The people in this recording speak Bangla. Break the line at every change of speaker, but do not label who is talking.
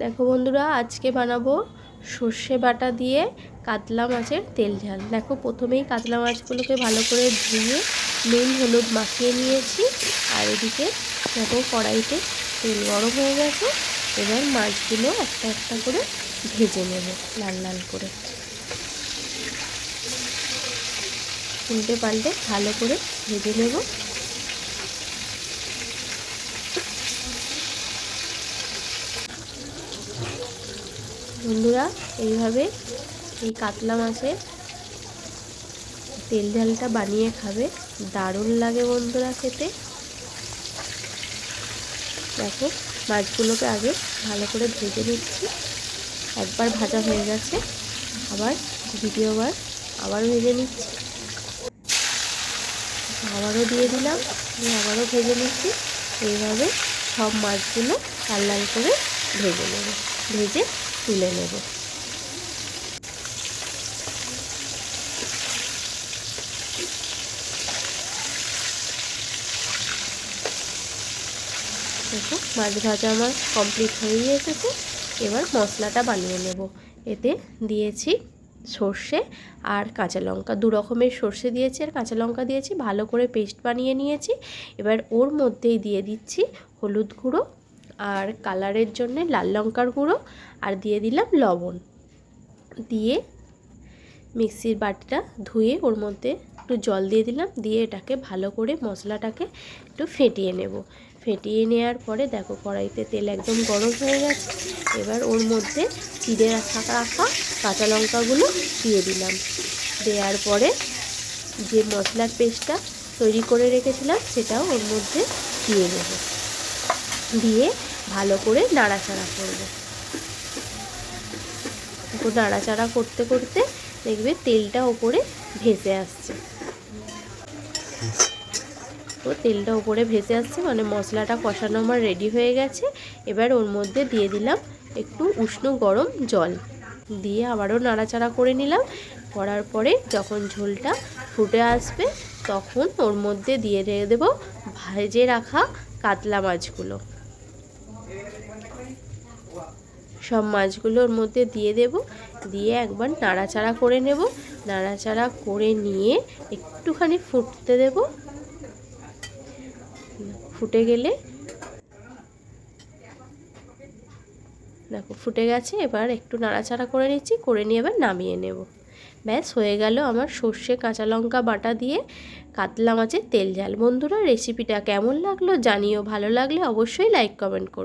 দেখো বন্ধুরা, আজকে বানাবো সর্ষে বাটা দিয়ে কাতলা মাছের তেল ঝাল। দেখো, প্রথমেই কাতলা মাছগুলোকে ভালো করে ধুয়ে নুন হলুদ মাখিয়ে নিয়েছি। আর এদিকে দেখো, কড়াইতে তেল গরম হয়ে গেছে। এবার মাছগুলো একটা একটা করে ভেজে নেব লাল লাল করে, উল্টে পাল্টে ভালো করে ভেজে নেব। বন্ধুরা, এইভাবে এই কাতলা মাছের তেল ঝালটা বানিয়ে খাবে, দারুণ লাগে বন্ধুরা খেতে। দেখো, মাছগুলোকে আগে ভালো করে ভেজে নিচ্ছি। একবার ভাজা হয়ে গেছে, আবার দ্বিতীয়বার আবার ভেজে নিচ্ছি। আবারও দিয়ে দিলাম, আবারও ভেজে নিচ্ছি। এইভাবে সব মাছগুলো লাল লাল করে ভেজে নেব, ভেজে তুলে নেব। দেখো, মাছ ভাজা আমার কমপ্লিট হয়ে এসেছে। এবার মশলাটা বানিয়ে নেব। এতে দিয়েছি সর্ষে আর কাঁচা লঙ্কা, দু রকমের সর্ষে দিয়েছি আর কাঁচা লঙ্কা দিয়েছি, ভালো করে পেস্ট বানিয়ে নিয়েছি। এবার ওর মধ্যেই দিয়ে দিচ্ছি হলুদ গুঁড়ো আর কালারের জন্য লাল লঙ্কার গুঁড়ো, আর দিয়ে দিলাম লবণ। দিয়ে মিক্সির বাটিটা ধুয়ে ওর মধ্যে একটু জল দিয়ে দিলাম, দিয়ে এটাকে ভালো করে মশলাটাকে একটু ফেটিয়ে নেব। ফেটিয়ে নেওয়ার পরে দেখো, কড়াইতে তেল একদম গরম হয়ে গেছে। এবার ওর মধ্যে চিড়ে রাখা কাঁচা লঙ্কাগুলো দিয়ে দিলাম। দেওয়ার পরে যে মশলার পেস্টটা তৈরি করে রেখেছিলাম সেটাও ওর মধ্যে দিয়ে দেব, দিয়ে ভালো করে নাড়াচাড়া করব। নাড়াচাড়া করতে করতে দেখবে তেলটা ওপরে ভেসে আসছে। তো তেলটা ওপরে ভেসে আসছে মানে মশলাটা কষানো আমার রেডি হয়ে গেছে। এবার ওর মধ্যে দিয়ে দিলাম একটু উষ্ণ গরম জল, দিয়ে আবারও নাড়াচাড়া করে নিলাম। করার পরে যখন ঝোলটা ফুটে আসবে তখন ওর মধ্যে দিয়ে দেবো ভেজে রাখা কাতলা মাছগুলো। সব মাছগুলোর মধ্যে দিয়ে দেব, দিয়ে একবার নাড়াচাড়া করে নেব। নাড়াচাড়া করে নিয়ে একটুখানি ফুটতে দেব। ফুটে গেলে দেখো ফুটে গেছে, এবার একটু নাড়াচাড়া করে নিচ্ছি, করে নিয়ে এবার নামিয়ে নেব। ব্যাস হয়ে গেল আমার সর্ষে কাঁচা লঙ্কা বাটা দিয়ে কাতলা মাছের তেল ঝাল। বন্ধুরা, রেসিপিটা কেমন লাগলো জানিও, ভালো লাগলে অবশ্যই লাইক কমেন্ট করো।